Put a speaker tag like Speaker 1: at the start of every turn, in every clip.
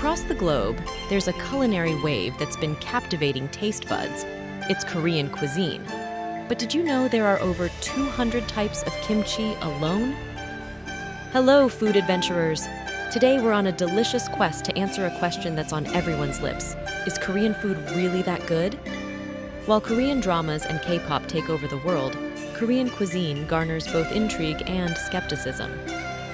Speaker 1: Across the globe, there's a culinary wave that's been captivating taste buds. It's Korean cuisine. But did you know there are over 200 types of kimchi alone? Hello, food adventurers. Today we're on a delicious quest to answer a question that's on everyone's lips. Is Korean food really that good? While Korean dramas and K-pop take over the world, Korean cuisine garners both intrigue and skepticism.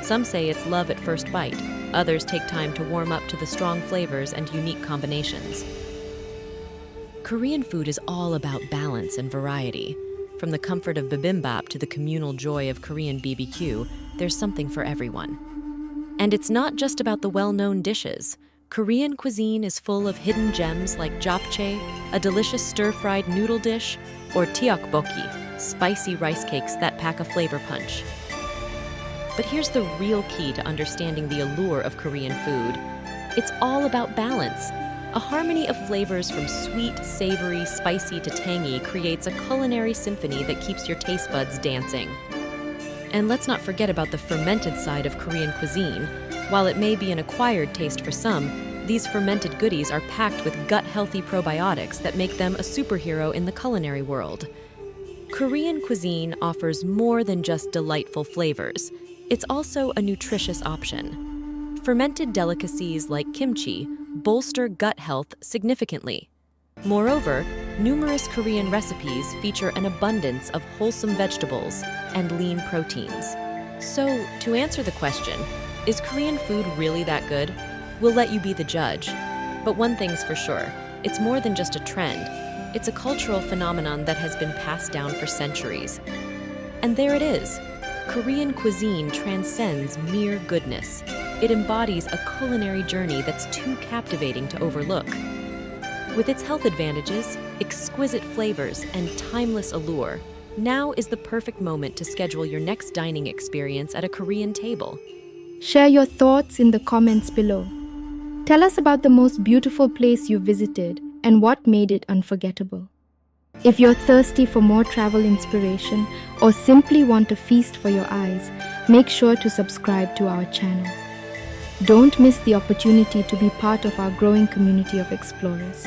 Speaker 1: Some say it's love at first bite. Others take time to warm up to the strong flavors and unique combinations. Korean food is all about balance and variety. From the comfort of Bibimbap to the communal joy of Korean BBQ, there's something for everyone. And it's not just about the well-known dishes. Korean cuisine is full of hidden gems like Japchae, a delicious stir-fried noodle dish, or Tteokbokki, spicy rice cakes that pack a flavor punch. But here's the real key to understanding the allure of Korean food. It's all about balance. A harmony of flavors from sweet, savory, spicy to tangy creates a culinary symphony that keeps your taste buds dancing. And let's not forget about the fermented side of Korean cuisine. While it may be an acquired taste for some, these fermented goodies are packed with gut-healthy probiotics that make them a superhero in the culinary world. Korean cuisine offers more than just delightful flavors. It's also a nutritious option. Fermented delicacies like kimchi bolster gut health significantly. Moreover, numerous Korean recipes feature an abundance of wholesome vegetables and lean proteins. So, to answer the question, is Korean food really that good? We'll let you be the judge. But one thing's for sure, it's more than just a trend. It's a cultural phenomenon that has been passed down for centuries. And there it is. Korean cuisine transcends mere goodness. It embodies a culinary journey that's too captivating to overlook. With its health advantages, exquisite flavors, and timeless allure, now is the perfect moment to schedule your next dining experience at a Korean table.
Speaker 2: Share your thoughts in the comments below. Tell us about the most beautiful place you visited and what made it unforgettable. If you're thirsty for more travel inspiration or simply want a feast for your eyes, make sure to subscribe to our channel. Don't miss the opportunity to be part of our growing community of explorers.